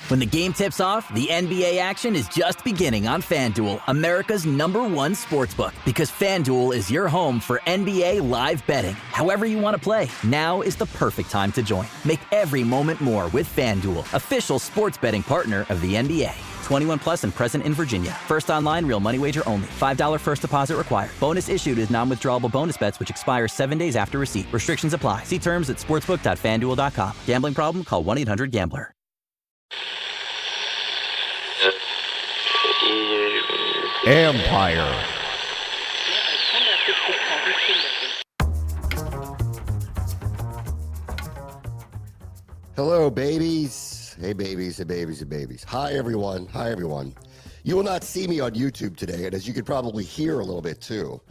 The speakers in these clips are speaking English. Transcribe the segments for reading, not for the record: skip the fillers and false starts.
When the game tips off, the NBA action is just beginning on FanDuel, America's #1 sportsbook. Because FanDuel is your home for NBA live betting. However you want to play, now is the perfect time to join. Make every moment more with FanDuel, official sports betting partner of the NBA. 21 plus and present in Virginia. First online, real money wager only. $5 first deposit required. Bonus issued is non-withdrawable bonus bets which expire 7 days after receipt. Restrictions apply. See terms at sportsbook.fanduel.com. Gambling problem? Call 1-800-GAMBLER. Ampire. Hello, babies. Hey, babies, hey, babies, hey, babies. Hi, everyone. Hi, everyone. You will not see me on YouTube today, and as you could probably hear a little bit, too,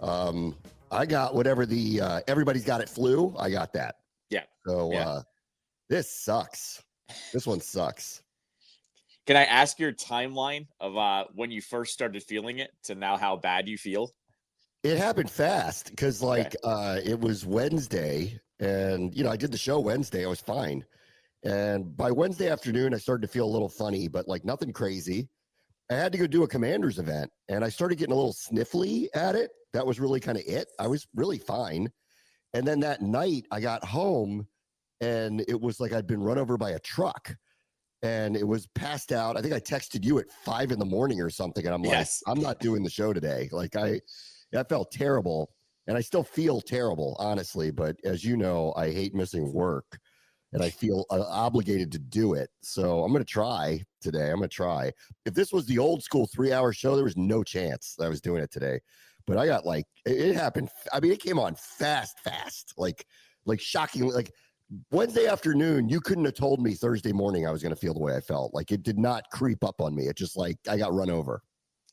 I got whatever the everybody's got it flu. I got that. Yeah. So this sucks. This one sucks. Can I ask your timeline of when you first started feeling it to now how bad you feel? It happened fast because, it was Wednesday, and, I did the show Wednesday. I was fine. And by Wednesday afternoon, I started to feel a little funny, but, nothing crazy. I had to go do a Commanders event, and I started getting a little sniffly at it. That was really kind of it. I was really fine. And then that night, I got home, and it was like I'd been run over by a truck. And it was passed out. I think I texted you at 5 a.m. or something. And I'm like, I'm not doing the show today. I felt terrible. And I still feel terrible, honestly. But as you know, I hate missing work. And I feel obligated to do it. So I'm going to try today. I'm going to try. If this was the old school 3-hour show, there was no chance that I was doing it today. But I got it happened. I mean, it came on fast. Like shockingly, Wednesday afternoon, you couldn't have told me Thursday morning I was going to feel the way I felt. It did not creep up on me. It just I got run over.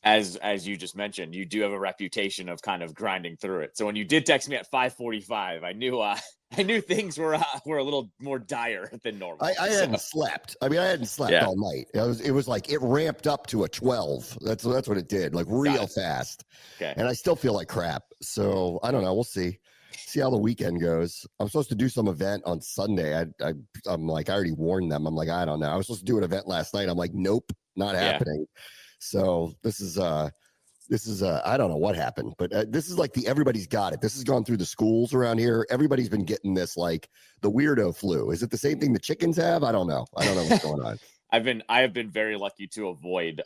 As you just mentioned, you do have a reputation of kind of grinding through it. So when you did text me at 5:45, I knew things were a little more dire than normal. I hadn't slept. I mean, I hadn't slept all night. It was it ramped up to a 12. That's what it did, real fast. Okay. And I still feel like crap. So I don't know. We'll see how the weekend goes. I'm supposed to do some event on Sunday. I'm I already warned them. I'm I don't know. I was supposed to do an event last night. I'm nope, not happening. So this is I don't know what happened, but this is the everybody's got it. This has gone through the schools around here. Everybody's been getting this the weirdo flu. Is it the same thing the chickens have? I don't know. I don't know what's going on. I have been very lucky to avoid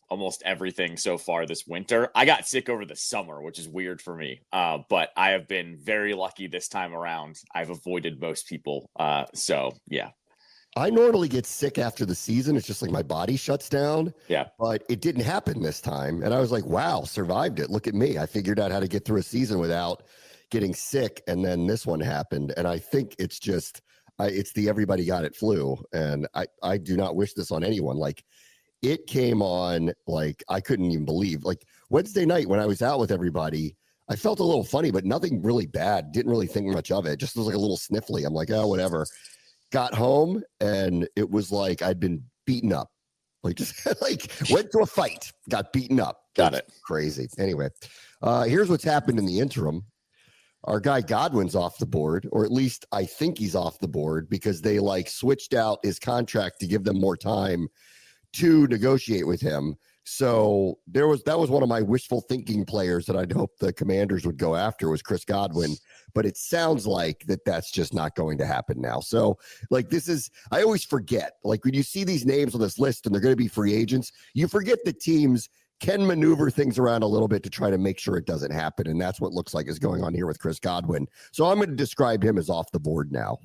almost everything so far this winter. I got sick over the summer, which is weird for me. But I have been very lucky this time around. I've avoided most people. So yeah. I normally get sick after the season. It's just my body shuts down. Yeah. But it didn't happen this time. And I was wow, survived it. Look at me. I figured out how to get through a season without getting sick. And then this one happened. And I think it's just, it's the everybody got it flu. And I do not wish this on anyone. It came on, I couldn't even believe. Wednesday night when I was out with everybody, I felt a little funny, but nothing really bad. Didn't really think much of it. Just was a little sniffly. I'm oh, whatever. Got home and it was I'd been beaten up. Went to a fight, got beaten up. Got it. Crazy. Anyway, here's what's happened in the interim. Our guy Godwin's off the board, or at least I think he's off the board because they switched out his contract to give them more time to negotiate with him. So that was one of my wishful thinking players that I'd hope the Commanders would go after was Chris Godwin, but it sounds like that's just not going to happen now. So this is, I always forget, when you see these names on this list and they're going to be free agents, you forget that teams can maneuver things around a little bit to try to make sure it doesn't happen. And that's what looks like is going on here with Chris Godwin. So I'm going to describe him as off the board now.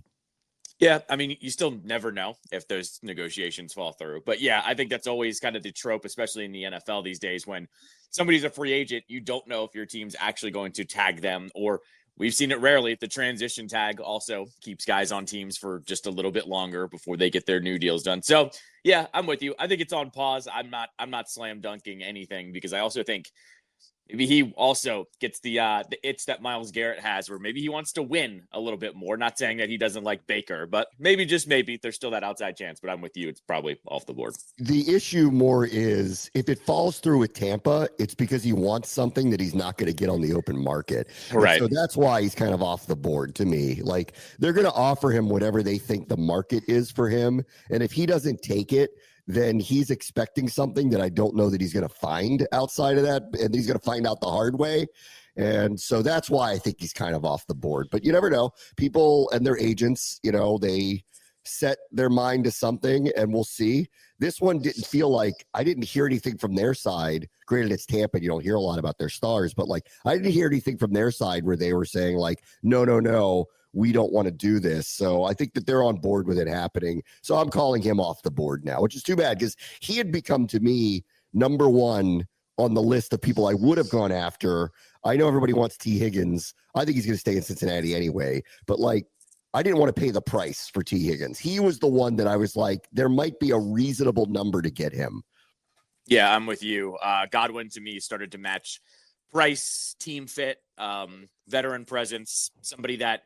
Yeah, I mean, you still never know if those negotiations fall through. But yeah, I think that's always kind of the trope, especially in the NFL these days, when somebody's a free agent, you don't know if your team's actually going to tag them, or we've seen it rarely. The transition tag also keeps guys on teams for just a little bit longer before they get their new deals done. So yeah, I'm with you. I think it's on pause. I'm not slam dunking anything because I also think Maybe he also gets the itch that Myles Garrett has, where maybe he wants to win a little bit more. Not saying that he doesn't like Baker, but maybe, just maybe, there's still that outside chance. But I'm with you. It's probably off the board. The issue more is if it falls through with Tampa, it's because he wants something that he's not going to get on the open market. Right. And so that's why he's kind of off the board to me. Like, they're going to offer him whatever they think the market is for him. And if he doesn't take it, then he's expecting something that I don't know that he's going to find outside of that. And he's going to find out the hard way. And so that's why I think he's kind of off the board. But you never know. People and their agents, they set their mind to something, and we'll see. This one didn't feel like, I didn't hear anything from their side. Granted, it's Tampa, and you don't hear a lot about their stars, but like, I didn't hear anything from their side where they were saying like, no, we don't want to do this. So I think that they're on board with it happening. So I'm calling him off the board now, which is too bad because he had become, to me, number one on the list of people I would have gone after. I know everybody wants T. Higgins. I think he's going to stay in Cincinnati anyway, but like, I didn't want to pay the price for T. Higgins. He was the one that I was like, there might be a reasonable number to get him. Yeah, I'm with you. Godwin, to me, started to match price, team fit, veteran presence, somebody that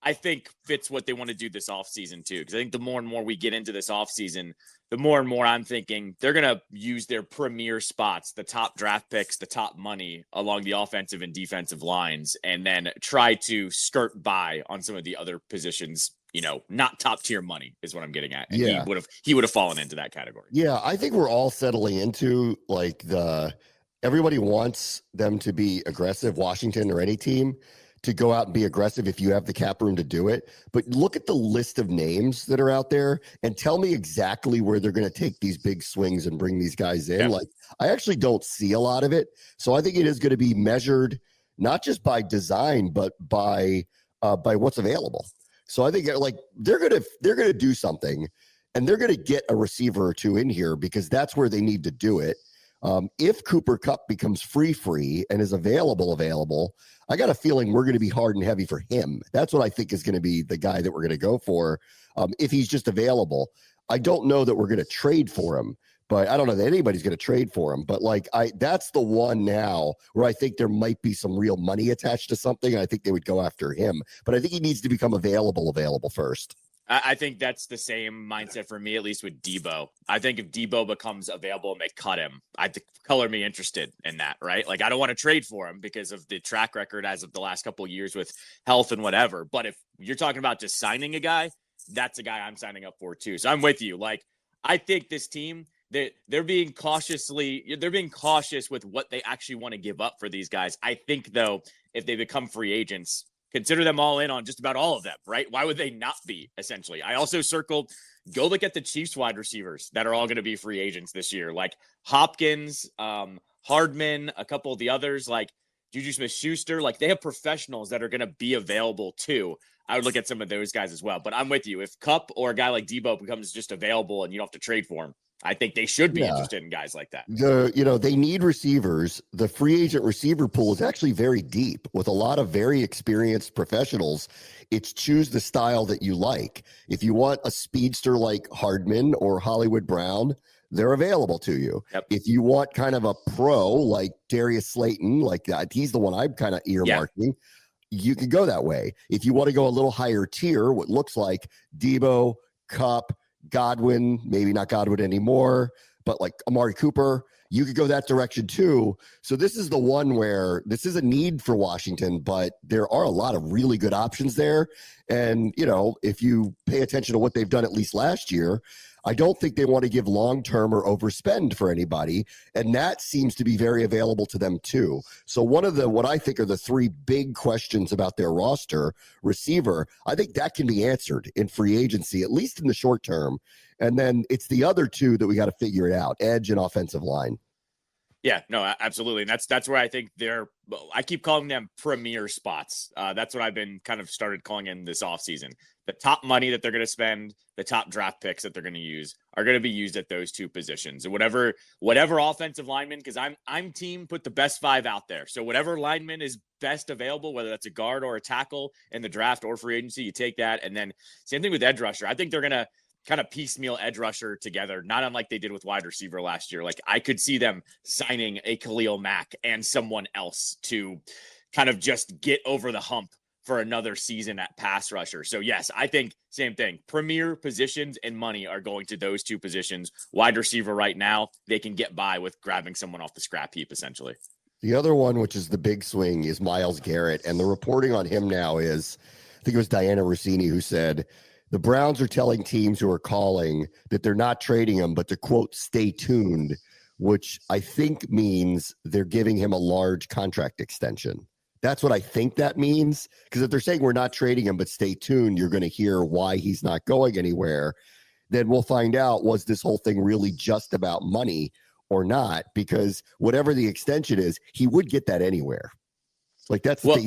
I think fits what they want to do this offseason too. Because I think the more and more we get into this offseason, the more and more I'm thinking they're going to use their premier spots, the top draft picks, the top money along the offensive and defensive lines, and then try to skirt by on some of the other positions. Not top tier money is what I'm getting at. And yeah. he would have fallen into that category. Yeah, I think we're all settling into like everybody wants them to be aggressive, Washington or any team, to go out and be aggressive if you have the cap room to do it. But look at the list of names that are out there and tell me exactly where they're going to take these big swings and bring these guys in. Yeah. Like, I actually don't see a lot of it. So I think it is going to be measured not just by design, but by what's available. So I think like they're going to do something, and they're going to get a receiver or two in here because that's where they need to do it. If Cooper Kupp becomes free and is available, I got a feeling we're going to be hard and heavy for him. That's what I think is going to be the guy that we're going to go for. If he's just available, I don't know that we're going to trade for him, but I don't know that anybody's going to trade for him. But like, that's the one now where I think there might be some real money attached to something. And I think they would go after him, but I think he needs to become available first. I think that's the same mindset for me, at least with Debo. I think if Debo becomes available and they cut him, I think color me interested in that, right? Like, I don't want to trade for him because of the track record as of the last couple of years with health and whatever. But if you're talking about just signing a guy, that's a guy I'm signing up for too. So I'm with you. Like, I think this team, they're being cautious with what they actually want to give up for these guys. I think, though, if they become free agents, consider them all in on just about all of them, right? Why would they not be, essentially? I also circled, go look at the Chiefs wide receivers that are all going to be free agents this year, like Hopkins, Hardman, a couple of the others, like Juju Smith-Schuster. Like, they have professionals that are going to be available too. I would look at some of those guys as well. But I'm with you. If Kupp or a guy like Debo becomes just available and you don't have to trade for him, I think they should be interested in guys like that. They need receivers. The free agent receiver pool is actually very deep with a lot of very experienced professionals. It's choose the style that you like. If you want a speedster like Hardman or Hollywood Brown, they're available to you. Yep. If you want kind of a pro like Darius Slayton, like that, he's the one I'm kind of earmarking. You can go that way. If you want to go a little higher tier, what looks like Debo, Kupp, Godwin, maybe not Godwin anymore, but like Amari Cooper, you could go that direction too. So this is the one where this is a need for Washington, but there are a lot of really good options there. And, if you pay attention to what they've done at least last year, I don't think they want to give long-term or overspend for anybody. And that seems to be very available to them too. So one of what I think are the three big questions about their roster, receiver, I think that can be answered in free agency, at least in the short term. And then it's the other two that we got to figure it out, edge and offensive line. Yeah, no, absolutely. And that's where I think I keep calling them premier spots. That's what I've been kind of started calling in this offseason. The top money that they're going to spend, the top draft picks that they're going to use are going to be used at those two positions. And whatever offensive lineman, because I'm team put the best 5 out there. So whatever lineman is best available, whether that's a guard or a tackle in the draft or free agency, you take that. And then same thing with edge rusher. I think they're going to kind of piecemeal edge rusher together, not unlike they did with wide receiver last year. Like I could see them signing a Khalil Mack and someone else to kind of just get over the hump for another season at pass rusher. So yes, I think same thing. Premier positions and money are going to those two positions. Wide receiver right now, they can get by with grabbing someone off the scrap heap essentially. The other one, which is the big swing, is Myles Garrett. And the reporting on him now is, I think it was Diana Rossini who said, the Browns are telling teams who are calling that they're not trading him, but to quote, stay tuned, which I think means they're giving him a large contract extension. That's what I think that means. Because if they're saying we're not trading him, but stay tuned, you're going to hear why he's not going anywhere. Then we'll find out, was this whole thing really just about money or not? Because whatever the extension is, he would get that anywhere. Like that's the thing.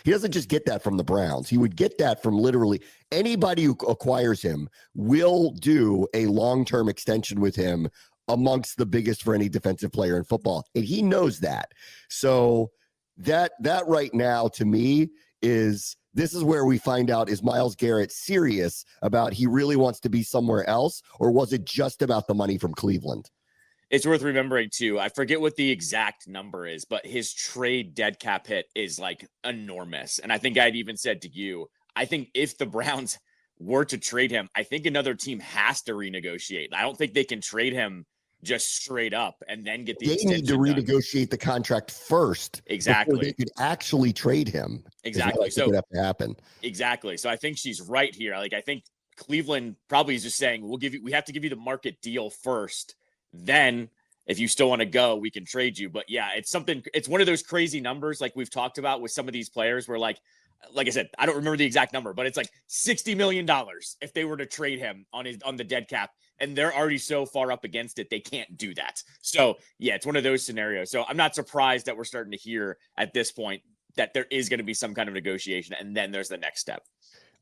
He doesn't just get that from the Browns. He would get that from literally anybody who acquires him will do a long-term extension with him amongst the biggest for any defensive player in football. And he knows that. So that right now to me is, this is where we find out, is Myles Garrett serious about he really wants to be somewhere else, or was it just about the money from Cleveland? It's worth remembering too. I forget what the exact number is, but his trade dead cap hit is like enormous. And I think I'd even said to you, I think if the Browns were to trade him, I think another team has to renegotiate. I don't think they can trade him just straight up and then get the extension. They need to renegotiate the contract first. Exactly. Before they could actually trade him. Exactly. So it would have to happen. Exactly. So I think she's right here. Like I think Cleveland probably is just saying, we have to give you the market deal first. Then if you still want to go, we can trade you. But yeah, it's one of those crazy numbers like we've talked about with some of these players where like I said, I don't remember the exact number, but it's like $60 million if they were to trade him on the dead cap. And they're already so far up against it, they can't do that. So yeah, it's one of those scenarios. So I'm not surprised that we're starting to hear at this point that there is going to be some kind of negotiation. And then there's the next step.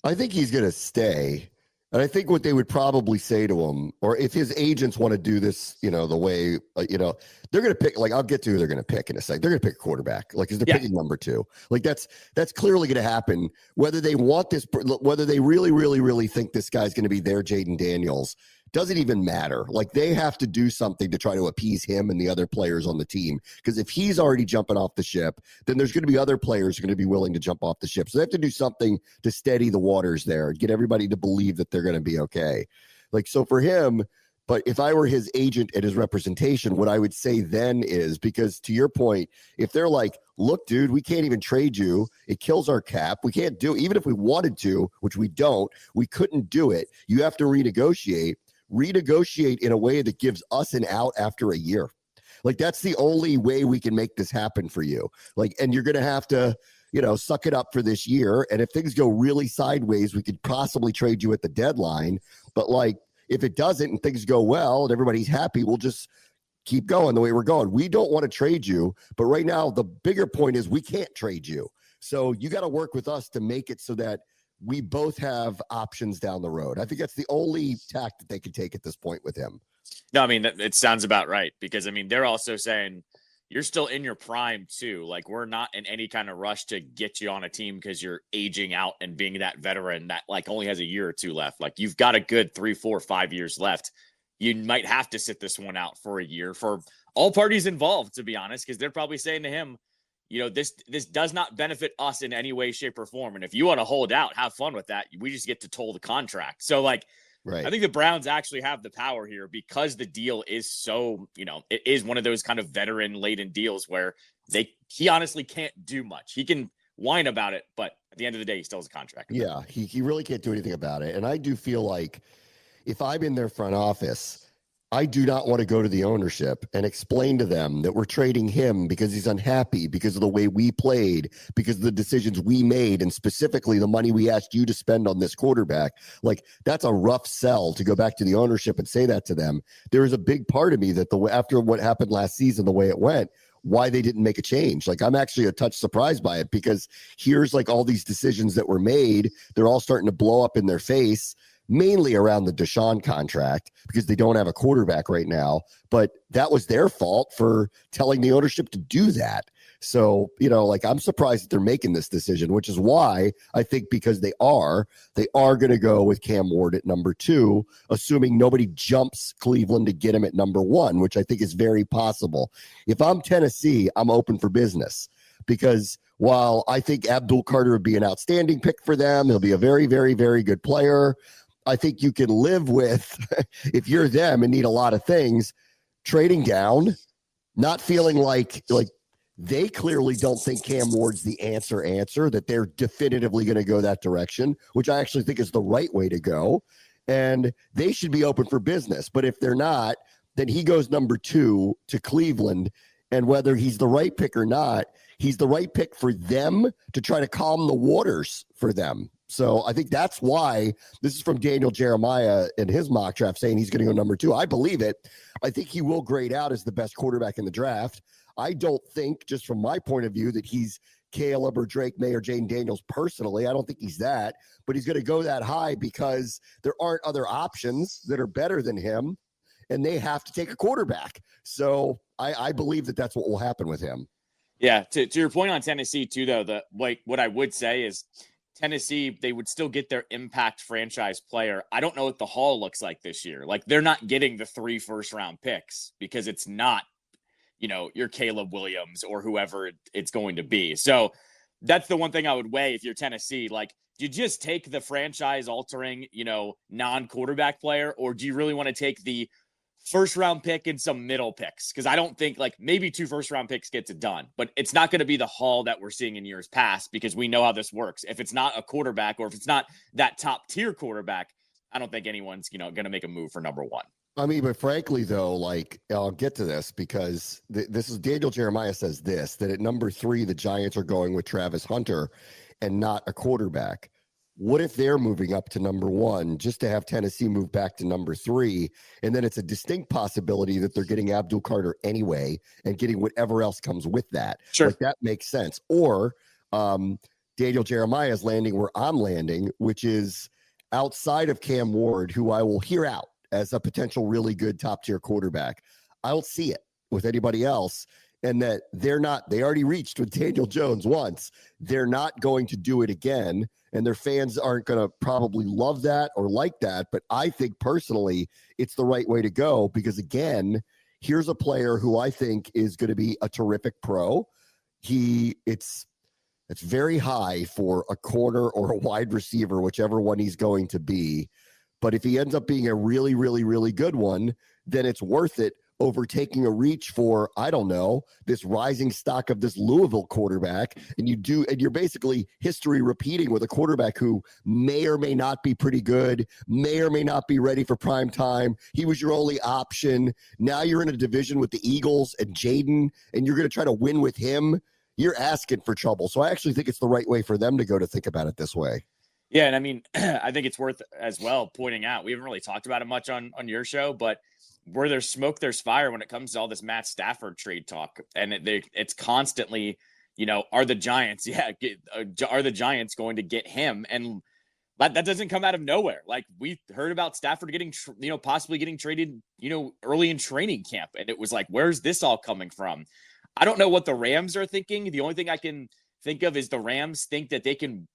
I think he's going to stay. And I think what they would probably say to him, or if his agents want to do this, the way, they're going to pick, like, I'll get to who they're going to pick in a second. They're going to pick a quarterback, like, because they're picking number 2. Like, that's clearly going to happen. Whether they want this, whether they really, really, really think this guy's going to be their Jaden Daniels, doesn't even matter. Like, they have to do something to try to appease him and the other players on the team. Because if he's already jumping off the ship, then there's going to be other players who are going to be willing to jump off the ship. So they have to do something to steady the waters there and get everybody to believe that they're going to be okay. Like, so for him, but if I were his agent and his representation, what I would say then is, because to your point, if they're like, look, dude, we can't even trade you. It kills our cap. We can't do it. Even if we wanted to, which we don't, we couldn't do it. You have to renegotiate in a way that gives us an out after a year. Like, that's the only way we can make this happen for you. Like, and you're going to have to, suck it up for this year. And if things go really sideways, we could possibly trade you at the deadline. But like, if it doesn't and things go well and everybody's happy, we'll just keep going the way we're going. We don't want to trade you. That right now, the bigger point is we can't trade you. So you got to work with us to make it so that we both have options down the road. I think that's the only tack that they could take at this point with him. No, I mean, it sounds about right, because I mean, they're also saying you're still in your prime too. Like, we're not in any kind of rush to get you on a team because you're aging out and being that veteran that like only has a year or two left. Like, you've got a good 3, 4, 5 years left. You might have to sit this one out for a year for all parties involved, to be honest, because they're probably saying to him, this does not benefit us in any way, shape, or form. And if you want to hold out, have fun with that. We just get to toll the contract. So like, right. I think the Browns actually have the power here because the deal is so, it is one of those kind of veteran laden deals where he honestly can't do much. He can whine about it, but at the end of the day, he still has a contract. Yeah, he really can't do anything about it. And I do feel like if I'm in their front office, I do not want to go to the ownership and explain to them that we're trading him because he's unhappy, because of the way we played, because of the decisions we made, and specifically the money we asked you to spend on this quarterback. Like, that's a rough sell to go back to the ownership and say that to them. There is a big part of me that after what happened last season, the way it went, why they didn't make a change. Like, I'm actually a touch surprised by it, because here's like all these decisions that were made. They're all starting to blow up in their face, mainly around the Deshaun contract, because they don't have a quarterback right now. But that was their fault for telling the ownership to do that. So, like I'm surprised that they're making this decision, which is why I think because they are going to go with Cam Ward at number 2, assuming nobody jumps Cleveland to get him at number 1, which I think is very possible. If I'm Tennessee, I'm open for business because while I think Abdul Carter would be an outstanding pick for them, he'll be a very, very, very good player. I think you can live with, if you're them and need a lot of things, trading down, not feeling like they clearly don't think Cam Ward's the answer, that they're definitively going to go that direction, which I actually think is the right way to go. And they should be open for business. But if they're not, then he goes number 2 to Cleveland. And whether he's the right pick or not, he's the right pick for them to try to calm the waters for them. So I think that's why this is from Daniel Jeremiah in his mock draft saying he's going to go number 2. I believe it. I think he will grade out as the best quarterback in the draft. I don't think, just from my point of view, that he's Caleb or Drake May or Jaden Daniels personally. I don't think he's that, but he's going to go that high because there aren't other options that are better than him, and they have to take a quarterback. So I believe that that's what will happen with him. Yeah, to your point on Tennessee too, though, what I would say is Tennessee, they would still get their impact franchise player. I don't know what the haul looks like this year. Like they're not getting the 3 first-round picks because it's not, your Caleb Williams or whoever it's going to be. So that's the one thing I would weigh if you're Tennessee. Like, do you just take the franchise-altering, non-quarterback player, or do you really want to take the first-round pick and some middle picks? Because I don't think, maybe 2 first-round picks gets it done. But it's not going to be the haul that we're seeing in years past because we know how this works. If it's not a quarterback or if it's not that top-tier quarterback, I don't think anyone's, going to make a move for number 1. I mean, but frankly, though, I'll get to this because this is Daniel Jeremiah says that at number 3, the Giants are going with Travis Hunter and not a quarterback. What if they're moving up to number 1 just to have Tennessee move back to number 3? And then it's a distinct possibility that they're getting Abdul Carter anyway and getting whatever else comes with that. Sure. That makes sense. Or Daniel Jeremiah is landing where I'm landing, which is outside of Cam Ward, who I will hear out as a potential really good top-tier quarterback. I don't see it with anybody else, and that they already reached with Daniel Jones once. They're not going to do it again, and their fans aren't going to probably love that or like that, but I think personally it's the right way to go because, again, here's a player who I think is going to be a terrific pro. It's very high for a corner or a wide receiver, whichever one he's going to be. But if he ends up being a really, really, really good one, then it's worth it over taking a reach for, I don't know, this rising stock of this Louisville quarterback. And you're basically history repeating with a quarterback who may or may not be pretty good, may or may not be ready for prime time. He was your only option. Now you're in a division with the Eagles and Jaden, and you're going to try to win with him. You're asking for trouble. So I actually think it's the right way for them to go to think about it this way. Yeah, and I mean, I think it's worth as well pointing out, we haven't really talked about it much on your show, but where there's smoke, there's fire when it comes to all this Matt Stafford trade talk. And it's constantly, are the Giants, are the Giants going to get him? And that doesn't come out of nowhere. Like we heard about Stafford getting, possibly getting traded, early in training camp. And it was like, where's this all coming from? I don't know what the Rams are thinking. The only thing I can think of is the Rams think that they can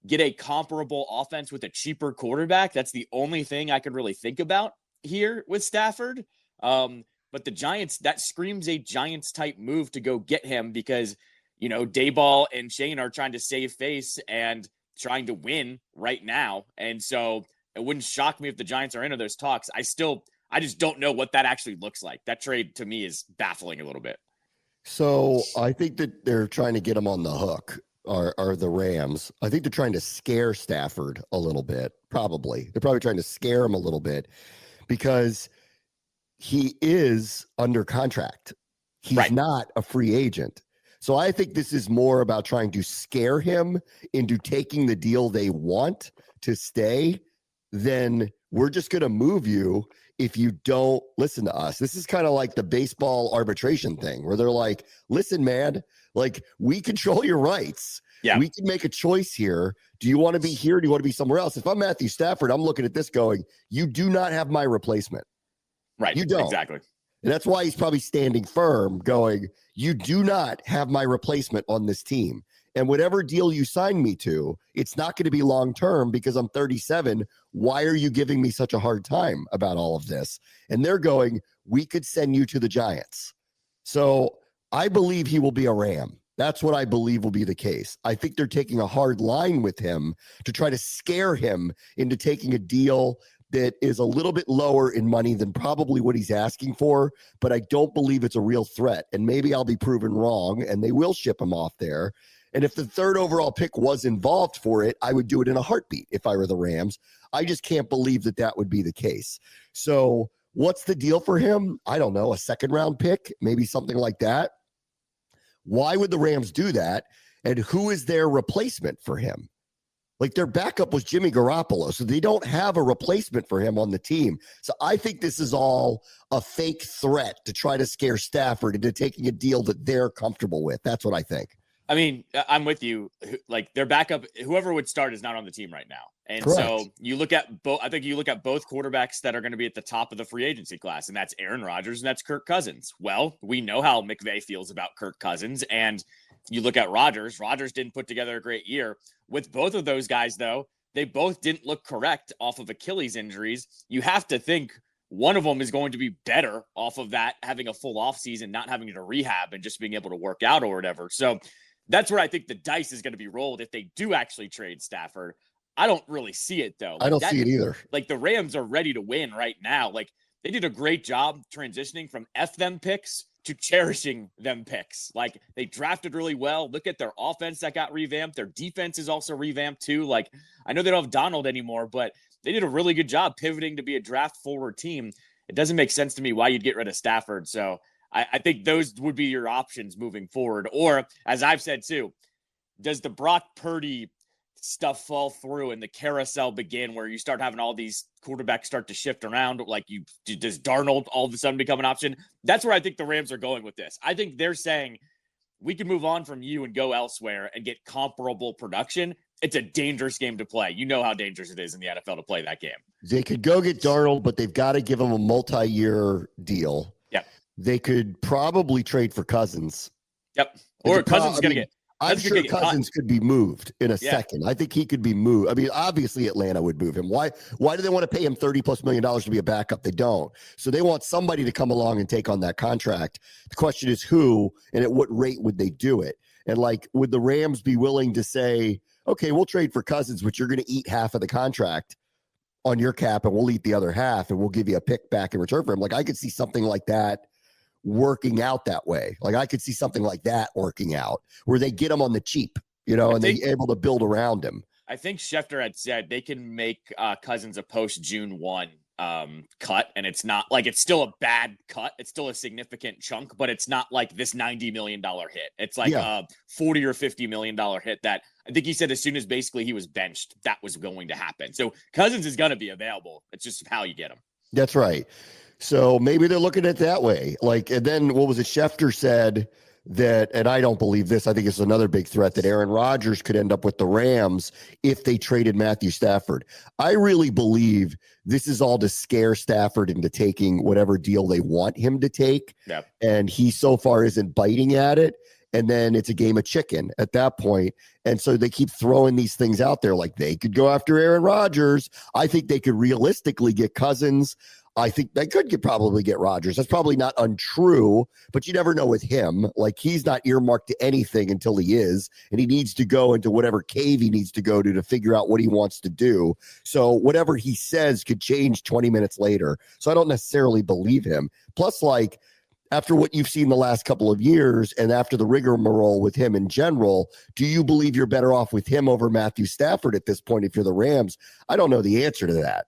get a comparable offense with a cheaper quarterback. That's the only thing I could really think about here with Stafford. But the Giants, that screams a Giants type move to go get him because, Dayball and Shane are trying to save face and trying to win right now. And so it wouldn't shock me if the Giants are into those talks. I just don't know what that actually looks like. That trade to me is baffling a little bit. So I think that they're trying to get him on the hook. Are the Rams. I think they're trying to scare Stafford a little bit, probably. They're probably trying to scare him a little bit because he is under contract. He's not a free agent. So I think this is more about trying to scare him into taking the deal they want to stay than we're just going to move you if you don't listen to us. This is kind of like the baseball arbitration thing where they're like, listen, man, like we control your rights. Yeah. We can make a choice here. Do you want to be here? Do you want to be somewhere else? If I'm Matthew Stafford, I'm looking at this going, you do not have my replacement. Right. You don't. Exactly. And that's why he's probably standing firm going, you do not have my replacement on this team. And whatever deal you sign me to, it's not going to be long-term because I'm 37. Why are you giving me such a hard time about all of this? And they're going, we could send you to the Giants. So I believe he will be a Ram. That's what I believe will be the case. I think they're taking a hard line with him to try to scare him into taking a deal that is a little bit lower in money than probably what he's asking for, but I don't believe it's a real threat. And maybe I'll be proven wrong and they will ship him off there. And if the third overall pick was involved for it, I would do it in a heartbeat if I were the Rams. I just can't believe that that would be the case. So what's the deal for him? I don't know, a second round pick, maybe something like that. Why would the Rams do that? And who is their replacement for him? Like their backup was Jimmy Garoppolo, so they don't have a replacement for him on the team. So I think this is all a fake threat to try to scare Stafford into taking a deal that they're comfortable with. That's what I think. I mean, I'm with you. Like their backup, whoever would start is not on the team right now. And Correct. So you look at both, I think you look at both quarterbacks that are going to be at the top of the free agency class, and that's Aaron Rodgers and that's Kirk Cousins. Well, we know how McVay feels about Kirk Cousins. And you look at Rodgers didn't put together a great year. With both of those guys, though, they both didn't look correct off of Achilles injuries. You have to think one of them is going to be better off of that, having a full offseason, not having to rehab and just being able to work out or whatever. So that's where I think the dice is going to be rolled if they do actually trade Stafford. I don't really see it, though. I don't see it either. Like the Rams are ready to win right now. Like they did a great job transitioning from F them picks to cherishing them picks. Like they drafted really well. Look at their offense that got revamped. Their defense is also revamped too. Like I know they don't have Donald anymore, but they did a really good job pivoting to be a draft forward team. It doesn't make sense to me why you'd get rid of Stafford. So I think those would be your options moving forward. Or as I've said too, does the Brock Purdy stuff fall through and the carousel begin where you start having all these quarterbacks start to shift around? Like does Darnold all of a sudden become an option? That's where I think the Rams are going with this. I think they're saying we can move on from you and go elsewhere and get comparable production. It's a dangerous game to play. You know how dangerous it is in the NFL to play that game. They could go get Darnold, but they've got to give him a multi-year deal. Yep. They could probably trade for Cousins. Yep. Or Cousins is going to get. I'm sure Cousins could be moved in a second. I think he could be moved. I mean, obviously Atlanta would move him. Why do they want to pay him $30+ million to be a backup? They don't. So they want somebody to come along and take on that contract. The question is who and at what rate would they do it? And like, would the Rams be willing to say, okay, we'll trade for Cousins, but you're going to eat half of the contract on your cap and we'll eat the other half and we'll give you a pick back in return for him? Like I could see something like that working out that way. Like I could see something like that working out where they get him on the cheap, and they're able to build around him. I think Schefter had said they can make Cousins a post June 1 cut. And it's not like, it's still a bad cut. It's still a significant chunk, but it's not like this $90 million hit. It's like a $40 or $50 million hit that I think he said as soon as basically he was benched, that was going to happen. So Cousins is going to be available. It's just how you get him. That's right. So maybe they're looking at it that way. Like, and then what was it? Schefter said that, and I don't believe this, I think it's another big threat, that Aaron Rodgers could end up with the Rams if they traded Matthew Stafford. I really believe this is all to scare Stafford into taking whatever deal they want him to take. Yep. And he so far isn't biting at it. And then it's a game of chicken at that point. And so they keep throwing these things out there like they could go after Aaron Rodgers. I think they could realistically get Cousins. I think they could probably get Rodgers. That's probably not untrue, but you never know with him. Like he's not earmarked to anything until he is, and he needs to go into whatever cave he needs to go to figure out what he wants to do. So whatever he says could change 20 minutes later. So I don't necessarily believe him. Plus, like, after what you've seen the last couple of years and after the rigmarole with him in general, do you believe you're better off with him over Matthew Stafford at this point if you're the Rams? I don't know the answer to that.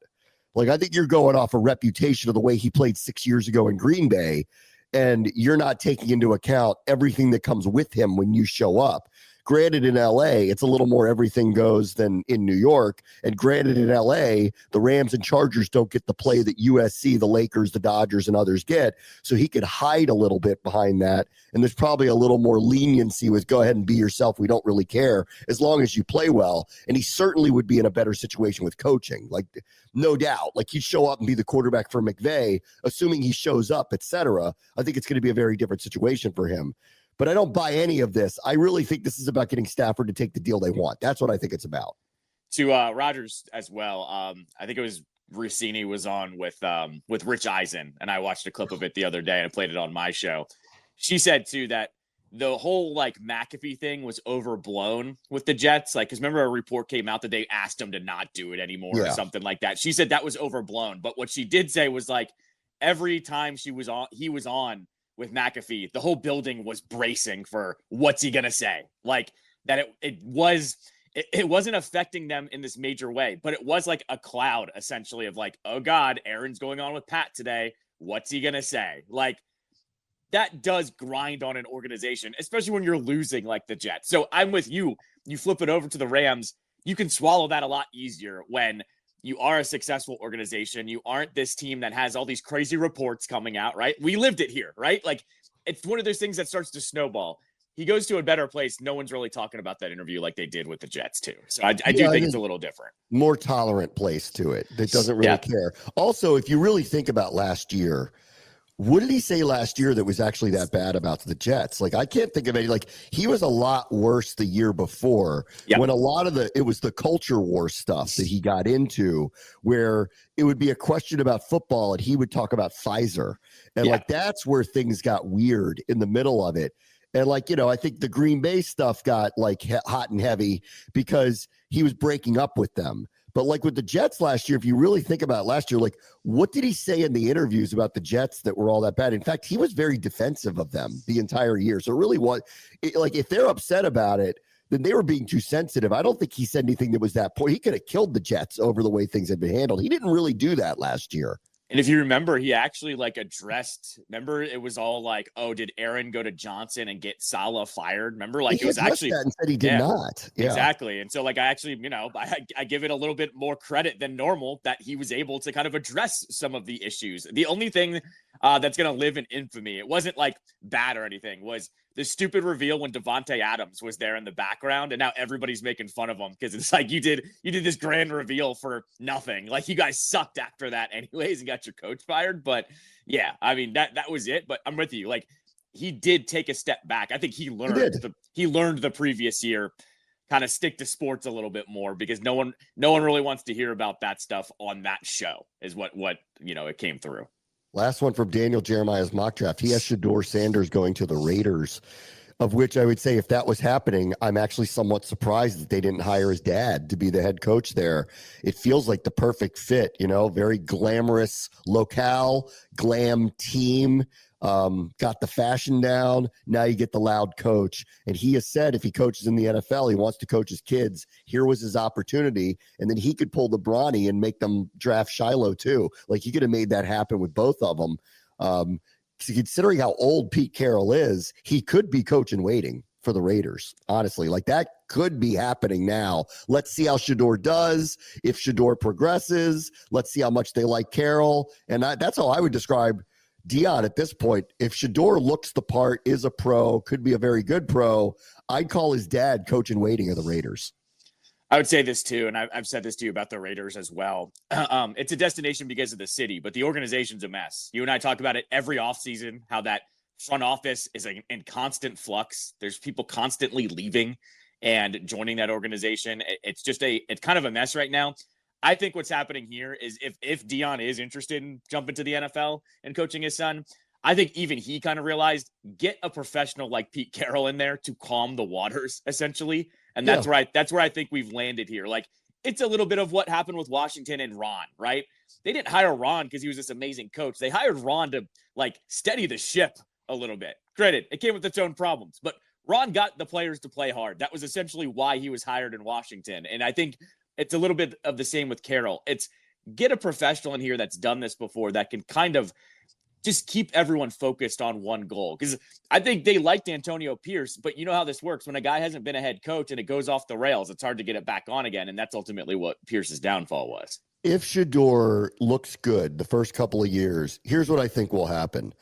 Like, I think you're going off a reputation of the way he played 6 years ago in Green Bay, and you're not taking into account everything that comes with him when you show up. Granted, in LA, it's a little more everything goes than in New York. And granted, in LA, the Rams and Chargers don't get the play that USC, the Lakers, the Dodgers, and others get. So he could hide a little bit behind that. And there's probably a little more leniency with go ahead and be yourself. We don't really care as long as you play well. And he certainly would be in a better situation with coaching. Like, no doubt. Like, he'd show up and be the quarterback for McVay, assuming he shows up, etc. I think it's going to be a very different situation for him. But I don't buy any of this. I really think this is about getting Stafford to take the deal they want. That's what I think it's about. To Rodgers as well. I think it was Rossini was on with Rich Eisen, and I watched a clip of it the other day and I played it on my show. She said too that the whole like McAfee thing was overblown with the Jets. Like, because remember a report came out that they asked him to not do it anymore or something like that. She said that was overblown. But what she did say was like every time he was on with McAfee, the whole building was bracing for what's he gonna say. Like that it wasn't affecting them in this major way, but it was like a cloud essentially of like, oh God, Aaron's going on with Pat today. What's he gonna say? Like, that does grind on an organization, especially when you're losing like the Jets. So I'm with you. You flip it over to the Rams. You can swallow that a lot easier when you are a successful organization. You aren't this team that has all these crazy reports coming out, right? We lived it here, right? Like, it's one of those things that starts to snowball. He goes to a better place. No one's really talking about that interview like they did with the Jets too. So I do think it's a little different. More tolerant place to it that doesn't really care. Also, if you really think about last year, what did he say last year that was actually that bad about the Jets? Like, I can't think of any. Like, he was a lot worse the year before when a lot of it was the culture war stuff that he got into, where it would be a question about football and he would talk about Pfizer. And like, that's where things got weird in the middle of it. And like, you know, I think the Green Bay stuff got like hot and heavy because he was breaking up with them. But like with the Jets last year, if you really think about last year, like what did he say in the interviews about the Jets that were all that bad? In fact, he was very defensive of them the entire year. So it really was like, if they're upset about it, then they were being too sensitive. I don't think he said anything that was that poor. He could have killed the Jets over the way things had been handled. He didn't really do that last year. And if you remember, he actually like addressed, remember it was all like, oh, did Aaron go to Johnson and get Saleh fired? Remember, like it was actually that and said he did not. Yeah. Exactly. And so like, I actually, you know, I give it a little bit more credit than normal that he was able to kind of address some of the issues. The only thing that's going to live in infamy, it wasn't like bad or anything, was the stupid reveal when Devontae Adams was there in the background, and now everybody's making fun of him because it's like you did this grand reveal for nothing. Like, you guys sucked after that anyways and got your coach fired. But yeah, I mean that was it. But I'm with you. Like, he did take a step back. I think he learned the previous year, kind of stick to sports a little bit more, because no one really wants to hear about that stuff on that show, is what you know, it came through. Last one from Daniel Jeremiah's mock draft. He has Shedeur Sanders going to the Raiders, of which I would say if that was happening, I'm actually somewhat surprised that they didn't hire his dad to be the head coach there. It feels like the perfect fit, you know, very glamorous locale, glam team, got the fashion down. Now you get the loud coach. And he has said if he coaches in the NFL, he wants to coach his kids. Here was his opportunity. And then he could pull the Bronny and make them draft Shiloh too. Like, he could have made that happen with both of them. Considering how old Pete Carroll is, he could be coach in waiting for the Raiders. Honestly, like, that could be happening now. Let's see how Shedeur does. If Shedeur progresses, let's see how much they like Carroll. And that's how I would describe Dion at this point. If Shedeur looks the part, is a pro, could be a very good pro, I'd call his dad coach in waiting of the Raiders. I would say this too, and I've said this to you about the Raiders as well. It's a destination because of the city, but the organization's a mess. You and I talk about it every offseason, how that front office is in constant flux. There's people constantly leaving and joining that organization. It's kind of a mess right now. I think what's happening here is if Dion is interested in jumping to the NFL and coaching his son, I think even he kind of realized, get a professional like Pete Carroll in there to calm the waters, essentially. And that's right. That's where I think we've landed here. Like, it's a little bit of what happened with Washington and Ron, right? They didn't hire Ron because he was this amazing coach. They hired Ron to like steady the ship a little bit. Granted, it came with its own problems, but Ron got the players to play hard. That was essentially why he was hired in Washington. And I think it's a little bit of the same with Carroll. It's get a professional in here that's done this before, that can kind of just keep everyone focused on one goal. Because I think they liked Antonio Pierce, but you know how this works. When a guy hasn't been a head coach and it goes off the rails, it's hard to get it back on again. And that's ultimately what Pierce's downfall was. If Shedeur looks good the first couple of years, here's what I think will happen.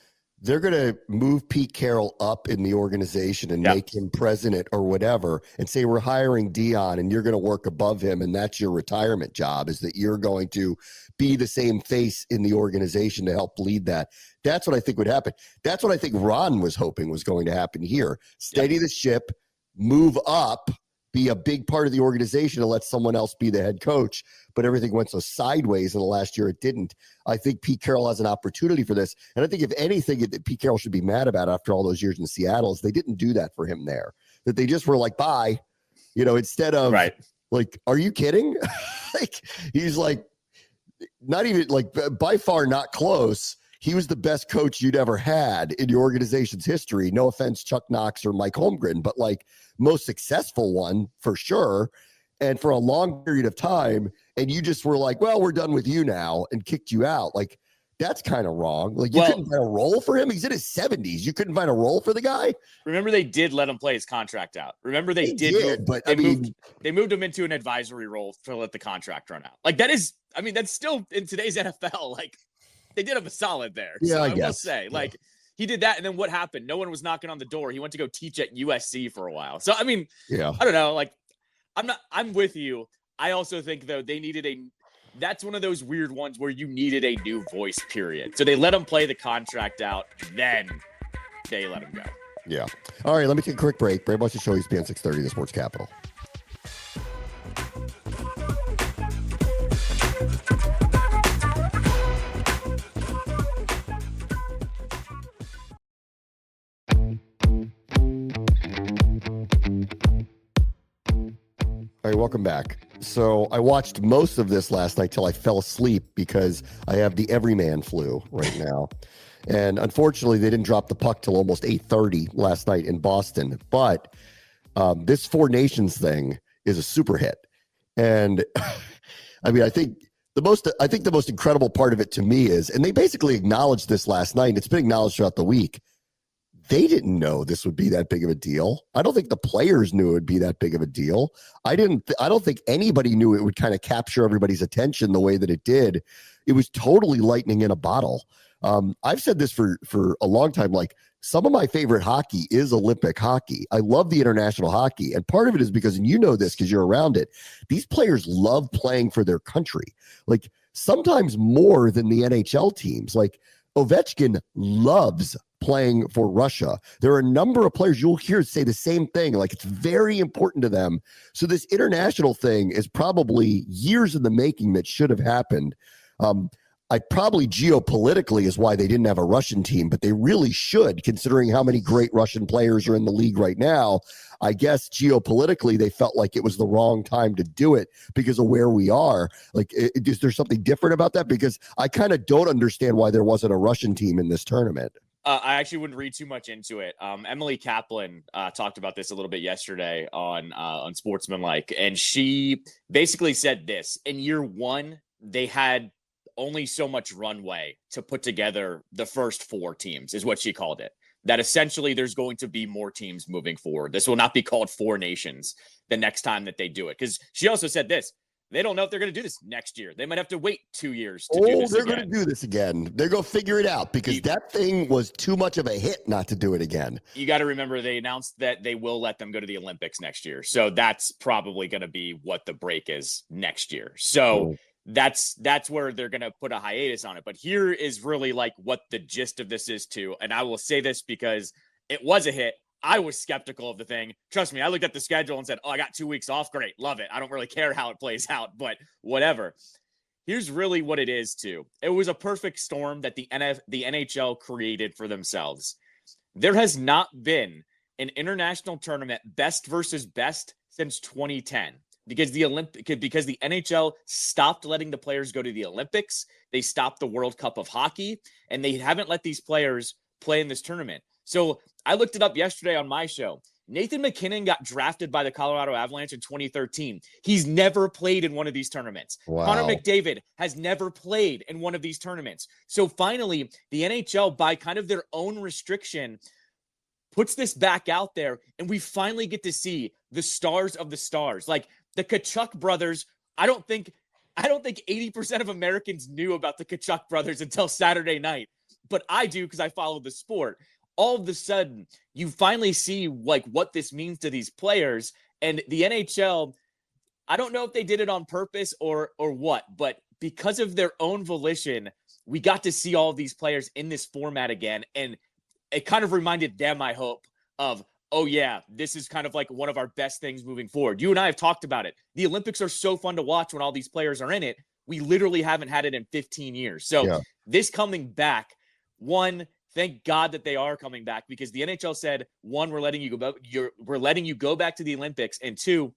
They're going to move Pete Carroll up in the organization and make him president or whatever and say, we're hiring Dion and you're going to work above him. And that's your retirement job, is that you're going to be the same face in the organization to help lead that. That's what I think would happen. That's what I think Ron was hoping was going to happen here. Steady the ship, move up, be a big part of the organization and let someone else be the head coach. But everything went so sideways in the last year, it didn't. I think Pete Carroll has an opportunity for this. And I think if anything that Pete Carroll should be mad about after all those years in Seattle is they didn't do that for him there. That they just were like, bye, instead of like, are you kidding? Like, he's like, not even like by far not close. He was the best coach you'd ever had in your organization's history. No offense, Chuck Knox or Mike Holmgren, but like most successful one for sure. And for a long period of time. And you just were like, well, we're done with you now, and kicked you out. Like, that's kind of wrong. Like, you couldn't find a role for him. He's in his 70s. You couldn't find a role for the guy. Remember, they did let him play his contract out. Remember, they moved him into an advisory role to let the contract run out. Like, that's still in today's NFL. Like, they did him a solid there. Yeah, so I guess. Will say, like, he did that, and then what happened? No one was knocking on the door. He went to go teach at USC for a while. So, I mean, I don't know. Like, I'm with you. I also think, though, they needed that's one of those weird ones where you needed a new voice, period. So they let him play the contract out, then they let him go. Yeah. All right, let me take a quick break. Brad Bush Show, ESPN 630, the Sports Capital. All right, welcome back. So I watched most of this last night till I fell asleep because I have the everyman flu right now. And unfortunately, they didn't drop the puck till almost 8:30 last night in Boston. But this Four Nations thing is a super hit. And I mean, I think the most incredible part of it to me is, and they basically acknowledged this last night, and it's been acknowledged throughout the week, they didn't know this would be that big of a deal. I don't think the players knew it would be that big of a deal. I don't think anybody knew it would kind of capture everybody's attention the way that it did. It was totally lightning in a bottle. I've said this for a long time. Like, some of my favorite hockey is Olympic hockey. I love the international hockey. And part of it is because, and you know this because you're around it, these players love playing for their country. Like, sometimes more than the NHL teams. Like, Ovechkin loves playing for Russia. There are a number of players you'll hear say the same thing. Like, it's very important to them. So this international thing is probably years in the making that should have happened. I probably geopolitically is why they didn't have a Russian team, but they really should, considering how many great Russian players are in the league right now. I guess geopolitically, they felt like it was the wrong time to do it because of where we are. Like, is there something different about that? Because I kind of don't understand why there wasn't a Russian team in this tournament. I actually wouldn't read too much into it. Emily Kaplan talked about this a little bit yesterday on Sportsmanlike, and she basically said this: in year one, they had only so much runway to put together the first four teams, is what she called it. That essentially there's going to be more teams moving forward. This will not be called Four Nations the next time that they do it. Because she also said this: they don't know if they're going to do this next year. They might have to wait 2 years to do this again. They're going to do this again. They're going to figure it out because that thing was too much of a hit not to do it again. You got to remember, they announced that they will let them go to the Olympics next year. So that's probably going to be what the break is next year. So that's where they're going to put a hiatus on it. But here is really like what the gist of this is too. And I will say this because it was a hit. I was skeptical of the thing. Trust me, I looked at the schedule and said, I got 2 weeks off. Great. Love it. I don't really care how it plays out, but whatever. Here's really what it is too. It was a perfect storm that the NHL created for themselves. There has not been an international tournament best versus best since 2010 because the NHL stopped letting the players go to the Olympics. They stopped the World Cup of Hockey, and they haven't let these players play in this tournament. So I looked it up yesterday on my show. Nathan McKinnon got drafted by the Colorado Avalanche in 2013. He's never played in one of these tournaments. Wow. Connor McDavid has never played in one of these tournaments. So finally, the NHL, by kind of their own restriction, puts this back out there, and we finally get to see the stars of the stars. Like the Tkachuk brothers, I don't think 80% of Americans knew about the Tkachuk brothers until Saturday night, but I do because I follow the sport. All of a sudden, you finally see like what this means to these players. And the NHL, I don't know if they did it on purpose or what, but because of their own volition, we got to see all of these players in this format again. And it kind of reminded them, I hope, of, oh yeah, this is kind of like one of our best things moving forward. You and I have talked about it. The Olympics are so fun to watch when all these players are in it. We literally haven't had it in 15 years. So this coming back, one, thank God that they are coming back, because the NHL said, one, we're letting you go back to the Olympics, and two,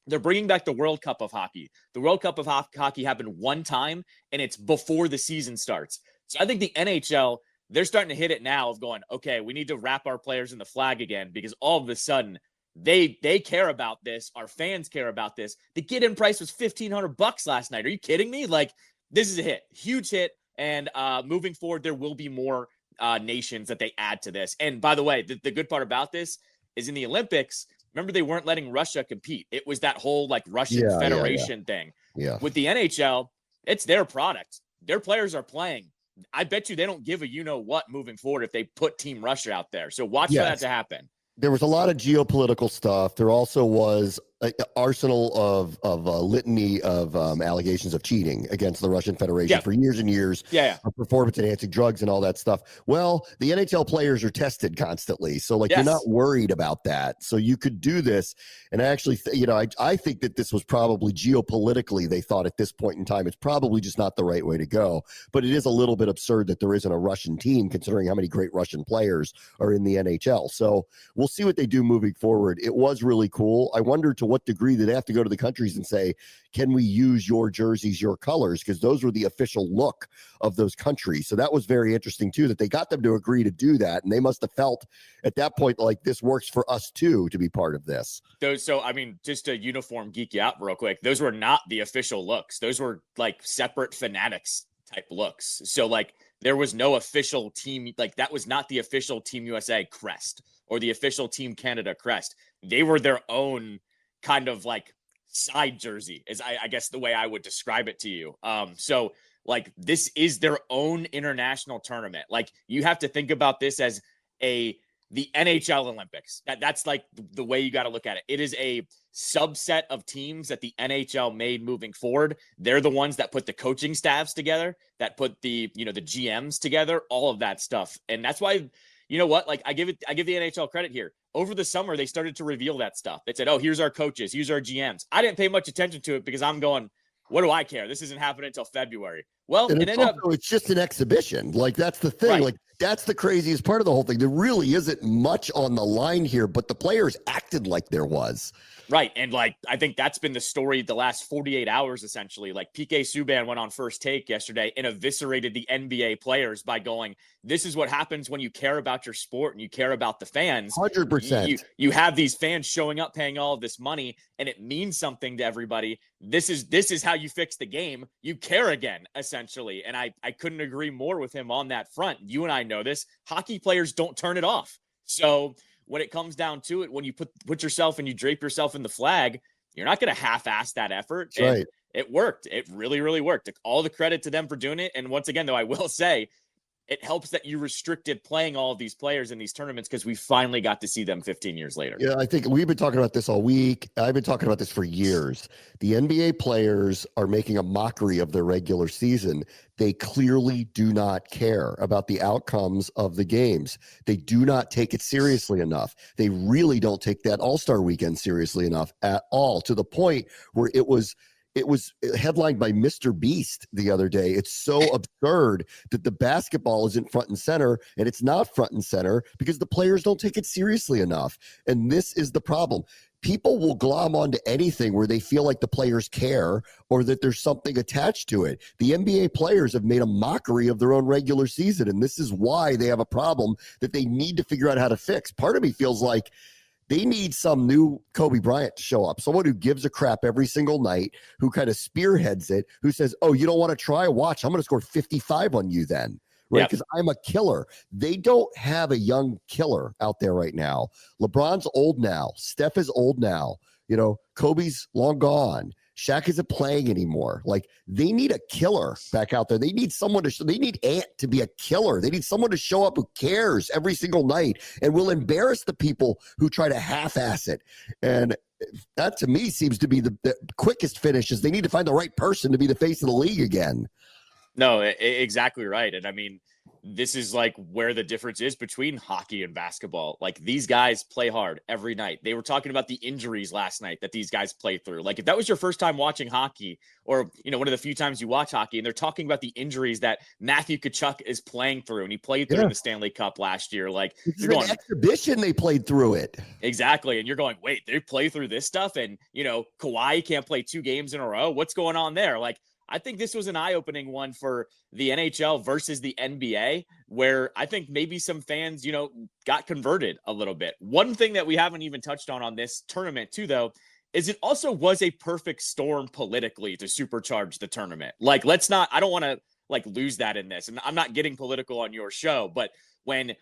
they're bringing back the World Cup of hockey. The World Cup of hockey happened one time, and it's before the season starts. So I think the NHL, they're starting to hit it now of going, okay, we need to wrap our players in the flag again, because all of a sudden they care about this. Our fans care about this. The get-in price was $1,500 last night. Are you kidding me? Like, this is a hit, huge hit. And moving forward, there will be more nations that they add to this. And by the way, the good part about this is in the Olympics, remember, they weren't letting Russia compete. It was that whole like Russian Federation thing. Yeah. With the NHL, it's their product. Their players are playing. I bet you they don't give a you-know-what moving forward if they put Team Russia out there. So watch for that to happen. There was a lot of geopolitical stuff. There also was an arsenal of a litany of allegations of cheating against the Russian Federation for years and years. Of performance-enhancing drugs and all that stuff. Well, the NHL players are tested constantly, so like you're not worried about that. So you could do this, and I actually, I think that this was probably geopolitically. They thought at this point in time it's probably just not the right way to go. But it is a little bit absurd that there isn't a Russian team, considering how many great Russian players are in the NHL. So we'll see what they do moving forward. It was really cool. I wonder to what degree did they have to go to the countries and say, can we use your jerseys, your colors? Because those were the official look of those countries. So that was very interesting too, that they got them to agree to do that. And they must have felt at that point like this works for us too, to be part of this. So, I mean, just to uniform geek you out real quick, those were not the official looks. Those were like separate Fanatics type looks. So like there was no official team, like that was not the official Team USA crest or the official Team Canada crest. They were their own kind of like side jersey, is I guess the way I would describe it to you. So like this is their own international tournament. Like you have to think about this as the NHL Olympics. That's like the way you got to look at it. It is a subset of teams that the NHL made moving forward. They're the ones that put the coaching staffs together, that put the GMs together, all of that stuff. And that's why, you know what? Like I give the NHL credit here. Over the summer, they started to reveal that stuff. They said, oh, here's our coaches, here's our GMs. I didn't pay much attention to it because I'm going, what do I care? This isn't happening until February. Well, it's just an exhibition. Like that's the thing. Right. Like that's the craziest part of the whole thing. There really isn't much on the line here, but the players acted like there was. Right. And like, I think that's been the story the last 48 hours, essentially. Like PK Subban went on First Take yesterday and eviscerated the NBA players by going, this is what happens when you care about your sport and you care about the fans. 100%. You have these fans showing up, paying all of this money, and it means something to everybody. This is how you fix the game. You care again, essentially. And I couldn't agree more with him on that front. You and I know this. Hockey players don't turn it off. So when it comes down to it, when you put yourself and you drape yourself in the flag, you're not going to half-ass that effort. That's right. It worked. It really, really worked. All the credit to them for doing it. And once again, though, I will say it helps that you restricted playing all of these players in these tournaments because we finally got to see them 15 years later. Yeah, I think we've been talking about this all week. I've been talking about this for years. The NBA players are making a mockery of their regular season. They clearly do not care about the outcomes of the games. They do not take it seriously enough. They really don't take that All-Star weekend seriously enough at all, to the point where it was headlined by Mr. Beast the other day. It's so absurd that the basketball isn't front and center, and it's not front and center because the players don't take it seriously enough. And this is the problem. People will glom onto anything where they feel like the players care or that there's something attached to it. The NBA players have made a mockery of their own regular season, and this is why they have a problem that they need to figure out how to fix. Part of me feels like They need some new Kobe Bryant to show up, someone who gives a crap every single night, who kind of spearheads it, who says, oh, you don't want to try? Watch, I'm going to score 55 on you then, right? Because I'm a killer. They don't have a young killer out there right now. LeBron's old now. Steph is old now. You know, Kobe's long gone. Shaq isn't playing anymore. Like, they need a killer back out there. They need someone they need Ant to be a killer. They need someone to show up who cares every single night and will embarrass the people who try to half-ass it. And that, to me, seems to be the quickest finish. Is they need to find the right person to be the face of the league again. No, exactly right. And I mean, this is like where the difference is between hockey and basketball. Like, these guys play hard every night. They were talking about the injuries last night that these guys play through. Like, if that was your first time watching hockey, or, you know, one of the few times you watch hockey, and they're talking about the injuries that Matthew Tkachuk is playing through, and he played through in the Stanley Cup last year. Like, you're going, exhibition, they played through it. Exactly. And you're going, wait, they play through this stuff? And, you know, Kawhi can't play 2 games in a row. What's going on there? Like, I think this was an eye-opening one for the NHL versus the NBA, where I think maybe some fans, you know, got converted a little bit. One thing that we haven't even touched on this tournament too, though, is it also was a perfect storm politically to supercharge the tournament. Like, I don't want to like lose that in this. And I'm not getting political on your show, but when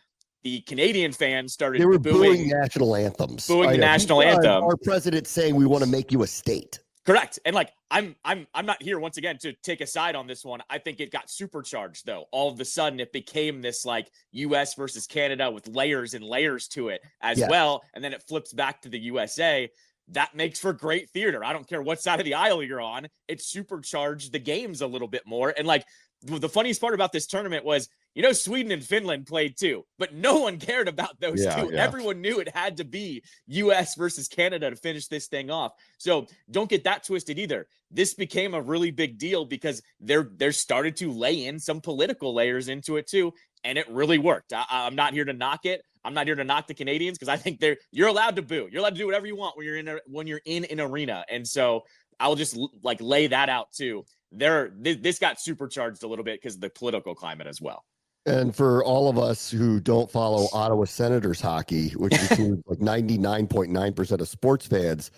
the Canadian fans started they were booing national anthems. Booing the national anthem. Our president saying we want to make you a state. Correct. And like, I'm not here once again to take a side on this one. I think it got supercharged though. All of a sudden it became this like US versus Canada with layers and layers to it as well. And then it flips back to the USA. That makes for great theater. I don't care what side of the aisle you're on. It supercharged the games a little bit more. And like, the funniest part about this tournament was, you know, Sweden and Finland played too, but no one cared about those two. Yeah. Everyone knew it had to be US versus Canada to finish this thing off. So don't get that twisted either. This became a really big deal because they're started to lay in some political layers into it too. And it really worked. I'm not here to knock it. I'm not here to knock the Canadians because I think you're allowed to boo. You're allowed to do whatever you want when you're in an arena. And so I'll just like lay that out too. This got supercharged a little bit because of the political climate as well. And for all of us who don't follow Ottawa Senators hockey, which includes like 99.9% of sports fans,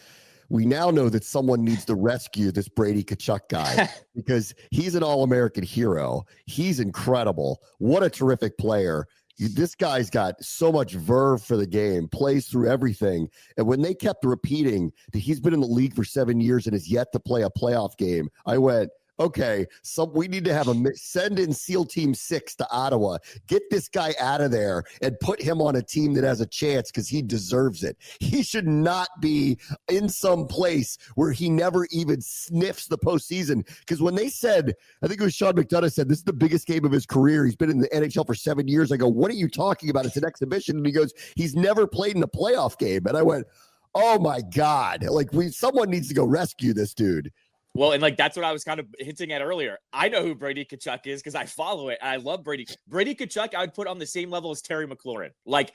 we now know that someone needs to rescue this Brady Tkachuk guy because he's an all-American hero. He's incredible. What a terrific player. This guy's got so much verve for the game, plays through everything. And when they kept repeating that he's been in the league for 7 years and has yet to play a playoff game, I went, okay, so we need to send in SEAL Team 6 to Ottawa, get this guy out of there and put him on a team that has a chance because he deserves it. He should not be in some place where he never even sniffs the postseason. Because when they said, I think it was Sean McDonough said, this is the biggest game of his career. He's been in the NHL for 7 years. I go, what are you talking about? It's an exhibition. And he goes, he's never played in a playoff game. And I went, oh my God, like someone needs to go rescue this dude. Well, and like that's what I was kind of hinting at earlier. I know who Brady Tkachuk is because I follow it. And I love Brady. Brady Tkachuk, I would put on the same level as Terry McLaurin. Like,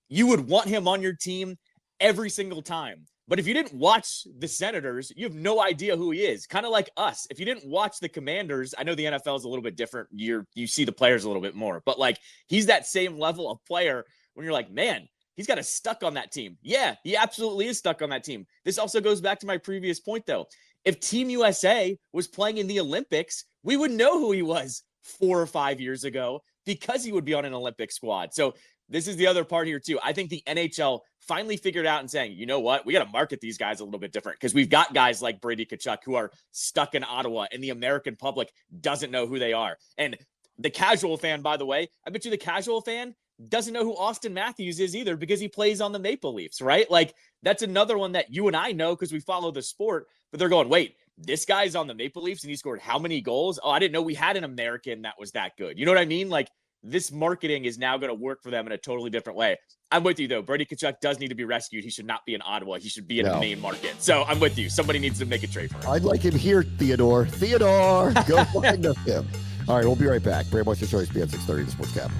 you would want him on your team every single time. But if you didn't watch the Senators, you have no idea who he is. Kind of like us. If you didn't watch the Commanders, I know the NFL is a little bit different. You see the players a little bit more. But like, he's that same level of player when you're like, man, he's got us stuck on that team. Yeah, he absolutely is stuck on that team. This also goes back to my previous point, though. If Team USA was playing in the Olympics, we would know who he was 4 or 5 years ago because he would be on an Olympic squad. So this is the other part here too. I think the NHL finally figured out and saying, you know what, we got to market these guys a little bit different because we've got guys like Brady Tkachuk who are stuck in Ottawa and the American public doesn't know who they are. And the casual fan, by the way, I bet you the casual fan doesn't know who Austin Matthews is either because he plays on the Maple Leafs, right? Like, that's another one that you and I know because we follow the sport, but they're going, wait, this guy's on the Maple Leafs and he scored how many goals? Oh, I didn't know we had an American that was that good. You know what I mean? Like, this marketing is now going to work for them in a totally different way. I'm with you, though. Brady Tkachuk does need to be rescued. He should not be in Ottawa. He should be in the main market. So I'm with you. Somebody needs to make a trade for him. I'd like him here, Theodore. Go find him. All right, we'll be right back. Bram Western Choice, BN 630, the Sports Capital.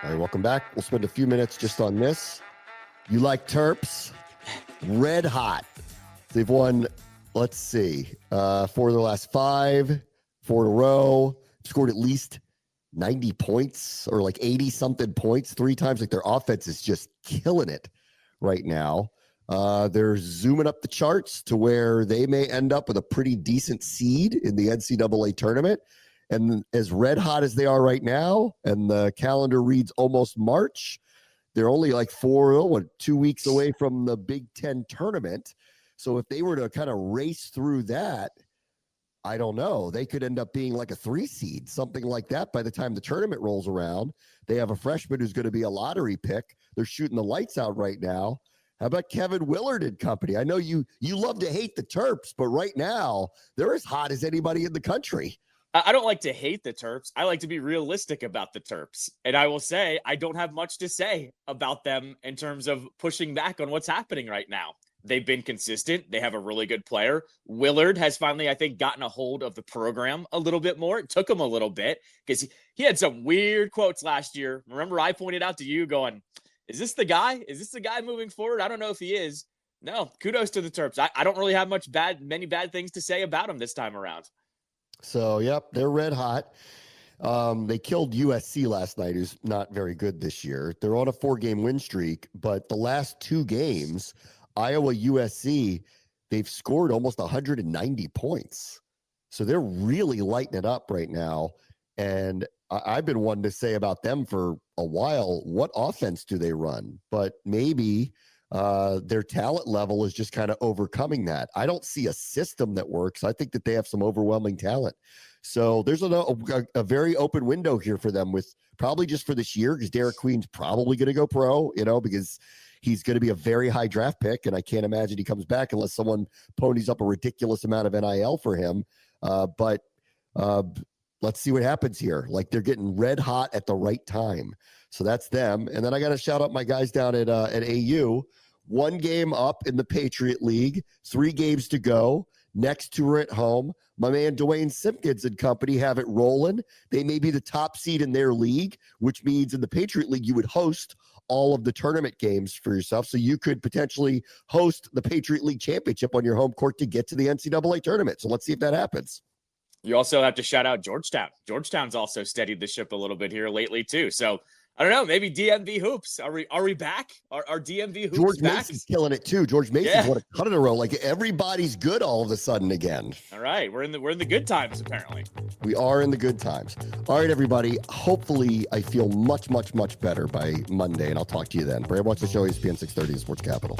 All right, welcome back. We'll spend a few minutes just on this. You like Terps? Red hot. They've won, let's see, 4 of their last 5. 4 in a row, scored at least 90 points or like 80 something points 3 times. Like their offense is just killing it right now. They're zooming up the charts to where they may end up with a pretty decent seed in the NCAA tournament. And as red hot as they are right now, and the calendar reads almost March, they're only like 2 weeks away from the Big Ten tournament. So if they were to kind of race through that, I don't know. They could end up being like a 3 seed, something like that by the time the tournament rolls around. They have a freshman who's going to be a lottery pick. They're shooting the lights out right now. How about Kevin Willard and company? I know you love to hate the Terps, but right now they're as hot as anybody in the country. I don't like to hate the Terps. I like to be realistic about the Terps. And I will say, I don't have much to say about them in terms of pushing back on what's happening right now. They've been consistent. They have a really good player. Willard has finally, I think, gotten a hold of the program a little bit more. It took him a little bit because he had some weird quotes last year. Remember, I pointed out to you going, is this the guy? Is this the guy moving forward? I don't know if he is. No, kudos to the Terps. I don't really have many bad things to say about him this time around. So, yep, they're red hot. They killed USC last night, who's not very good this year. They're on a 4-game win streak, but the last 2 games, Iowa, USC, they've scored almost 190 points. So they're really lighting it up right now. And I've been wanting to say about them for a while, what offense do they run? But maybe their talent level is just kind of overcoming that. I don't see a system that works. I think that they have some overwhelming talent. So there's a very open window here for them, with probably just for this year, because Derek Queen's probably going to go pro, because he's going to be a very high draft pick, and I can't imagine he comes back unless someone ponies up a ridiculous amount of NIL for him. But let's see what happens here. Like, they're getting red hot at the right time. So that's them. And then I got to shout out my guys down at AU. 1 game up in the Patriot League, 3 games to go. Next 2 are at home. My man Dwayne Simpkins and company have it rolling. They may be the top seed in their league, which means in the Patriot League you would host all of the tournament games for yourself. So you could potentially host the Patriot League championship on your home court to get to the NCAA tournament. So let's see if that happens. You also have to shout out Georgetown. Georgetown's also steadied the ship a little bit here lately too. So I don't know, maybe DMV hoops. Are we back? Are DMV hoops George back? Mason's killing it too. George Mason's won a cut in a row. Like, everybody's good all of a sudden again. All right, we're in the good times apparently. We are in the good times. All right, everybody. Hopefully, I feel much, much, much better by Monday, and I'll talk to you then. Brad, watch the show, ESPN 630 Sports Capital.